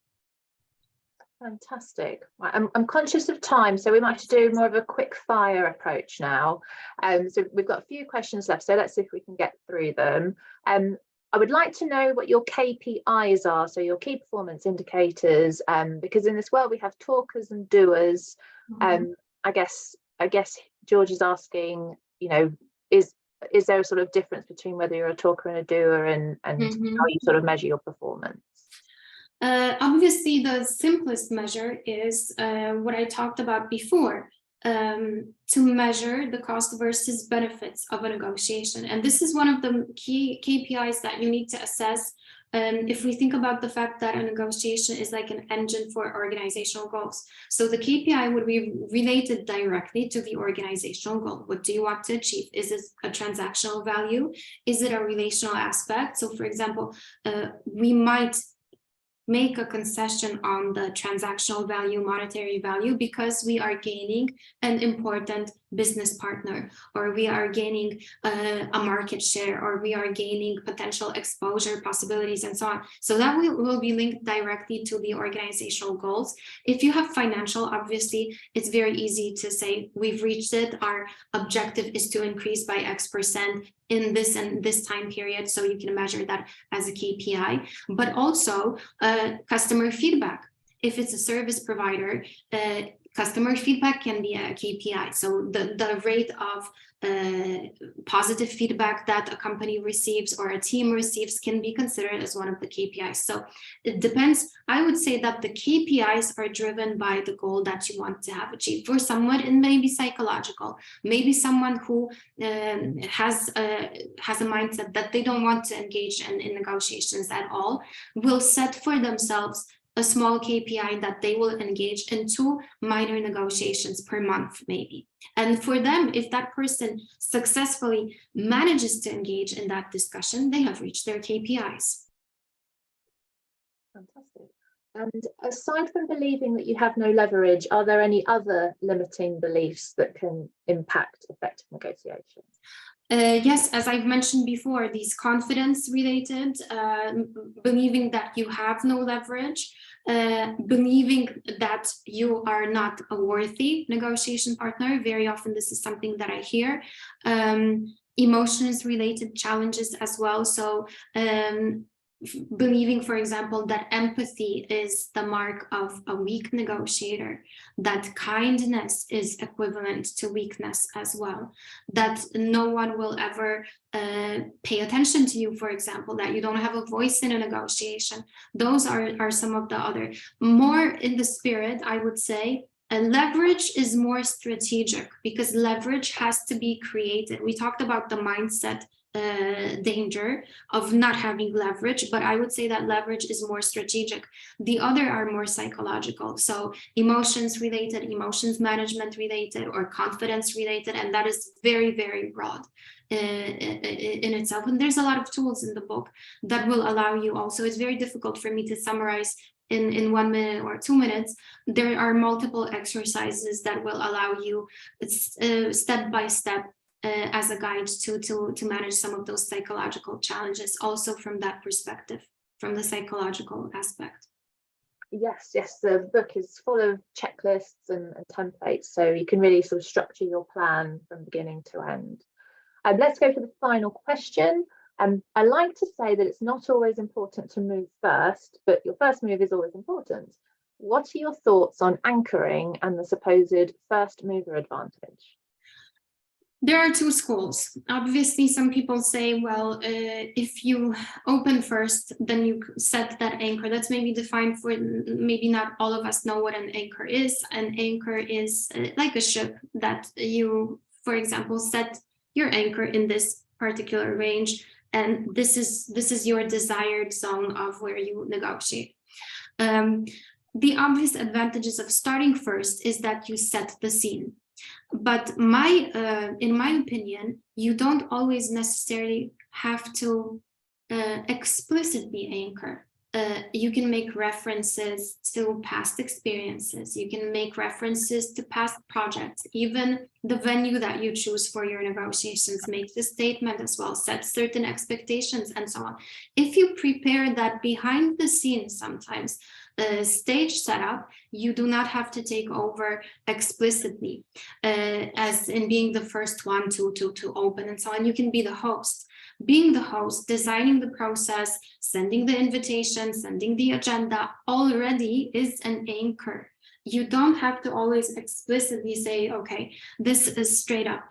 Fantastic. I'm conscious of time, so we might have to do more of a quick fire approach now. So we've got a few questions left, so let's see if we can get through them. I would like to know what your KPIs are, so your key performance indicators, because in this world we have talkers and doers. I guess George is asking, is there a sort of difference between whether you're a talker and a doer, and how you sort of measure your performance? Obviously, the simplest measure is what I talked about before, to measure the cost versus benefits of a negotiation. And this is one of the key KPIs that you need to assess. If we think about the fact that a negotiation is like an engine for organizational goals. So the KPI would be related directly to the organizational goal. What do you want to achieve? Is it a transactional value? Is it a relational aspect? So for example, we might make a concession on the transactional value, monetary value, because we are gaining an important business partner, or we are gaining a market share, or we are gaining potential exposure possibilities and so on. So that will be linked directly to the organizational goals. If you have financial, obviously, it's very easy to say, we've reached it. Our objective is to increase by X% in this and this time period. So you can measure that as a KPI, but also customer feedback. If it's a service provider, customer feedback can be a KPI. So the rate of positive feedback that a company receives or a team receives can be considered as one of the KPIs. So it depends. I would say that the KPIs are driven by the goal that you want to have achieved. For someone, it may be psychological. Maybe someone who has a mindset that they don't want to engage in negotiations at all will set for themselves a small KPI that they will engage in 2 minor negotiations per month, maybe. And for them, if that person successfully manages to engage in that discussion, they have reached their KPIs. Fantastic. And aside from believing that you have no leverage, are there any other limiting beliefs that can impact effective negotiations? Yes, as I've mentioned before, these confidence related, believing that you have no leverage, believing that you are not a worthy negotiation partner. Very often this is something that I hear. Emotions related challenges as well. So believing, for example, that empathy is the mark of a weak negotiator, that kindness is equivalent to weakness as well, that no one will ever pay attention to you, for example, that you don't have a voice in a negotiation. Those are some of the other, more in the spirit, I would say. Leverage is more strategic because leverage has to be created. We talked about the mindset danger of not having leverage, but I would say that leverage is more strategic. The other are more psychological, so emotions related, emotions management related, or confidence related, and that is very, very broad in itself. And there's a lot of tools in the book that will allow you also. It's very difficult for me to summarize in 1 minute or 2 minutes. There are multiple exercises that will allow you step by step as a guide to manage some of those psychological challenges, also from that perspective, from the psychological aspect. Yes, the book is full of checklists and templates, so you can really sort of structure your plan from beginning to end. Let's go for the final question. I like to say that it's not always important to move first, but your first move is always important. What are your thoughts on anchoring and the supposed first mover advantage? There are 2 schools. Obviously, some people say, well, if you open first, then you set that anchor. That's maybe defined for, maybe not all of us know what an anchor is. An anchor is like a ship that you, for example, set your anchor in this particular range, and this is your desired zone of where you negotiate. The obvious advantages of starting first is that you set the scene. But in my opinion, you don't always necessarily have to explicitly anchor. You can make references to past experiences. You can make references to past projects. Even the venue that you choose for your negotiations makes a statement as well, sets certain expectations and so on. If you prepare that behind the scenes, sometimes stage setup, you do not have to take over explicitly, as in being the first one to open and so on. You can be the host. Being the host, designing the process, sending the invitation, sending the agenda already is an anchor. You don't have to always explicitly say, okay, this is straight up.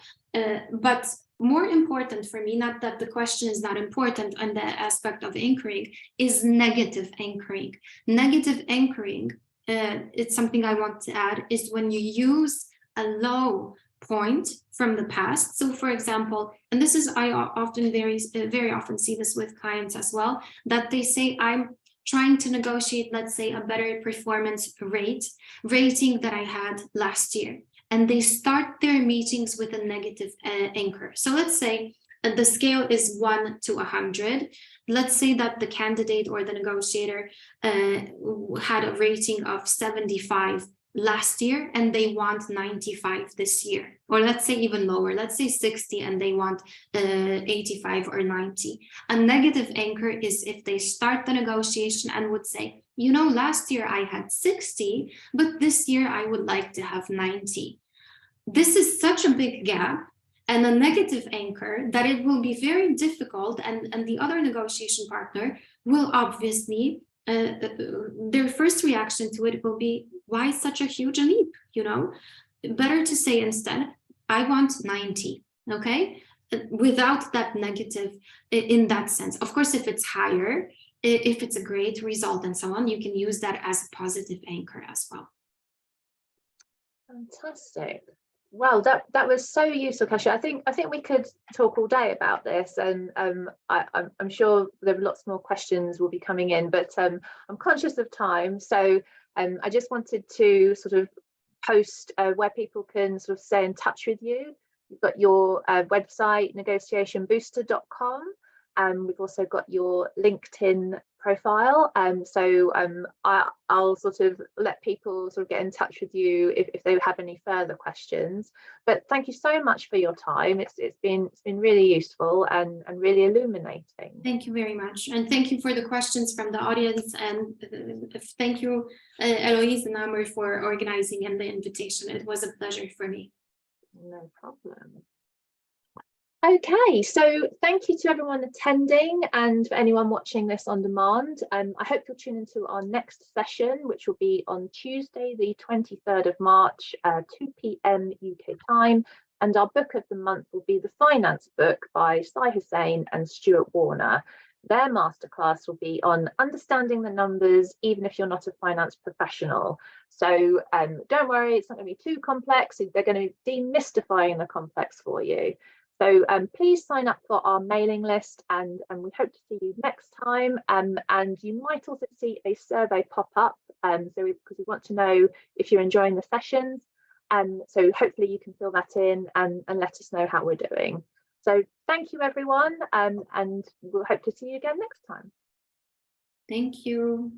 But more important for me, not that the question is not important on the aspect of anchoring, is negative anchoring. Negative anchoring, it's something I want to add, is when you use a low point from the past. So for example, and this is, I often very often see this with clients as well, that they say, I'm trying to negotiate, let's say, a better performance rating that I had last year. And they start their meetings with a negative anchor. So let's say the scale is 1 to 100. Let's say that the candidate or the negotiator had a rating of 75 last year and they want 95 this year, or let's say even lower, let's say 60 and they want 85 or 90. A negative anchor is if they start the negotiation and would say, you know, last year I had 60, but this year I would like to have 90. This is such a big gap and a negative anchor that it will be very difficult, and the other negotiation partner will obviously, their first reaction to it will be, why such a huge leap? You know, better to say instead, I want 90, okay? Without that negative in that sense. Of course, if it's higher, if it's a great result and so on, you can use that as a positive anchor as well. Fantastic. Well, that was so useful, Kasia. I think we could talk all day about this, and I'm sure there are lots more questions will be coming in, but I'm conscious of time, so I just wanted to sort of post where people can sort of stay in touch with you. You've got your website, negotiationbooster.com, and we've also got your LinkedIn profile, so I'll sort of let people sort of get in touch with you if they have any further questions. But thank you so much for your time. It's been really useful and really illuminating. Thank you very much, and thank you for the questions from the audience, and thank you Eloise and Amr for organizing and the invitation. It was a pleasure for me. No problem. Okay, so thank you to everyone attending and for anyone watching this on demand. I hope you'll tune into our next session, which will be on Tuesday, the 23rd of March, 2 p.m. UK time. And our book of the month will be The Finance Book by Sai Hussain and Stuart Warner. Their masterclass will be on understanding the numbers, even if you're not a finance professional. So don't worry, it's not going to be too complex. They're going to be demystifying the complex for you. So please sign up for our mailing list, and we hope to see you next time. And you might also see a survey pop up, because we want to know if you're enjoying the sessions. So hopefully you can fill that in and let us know how we're doing. So thank you, everyone, and we'll hope to see you again next time. Thank you.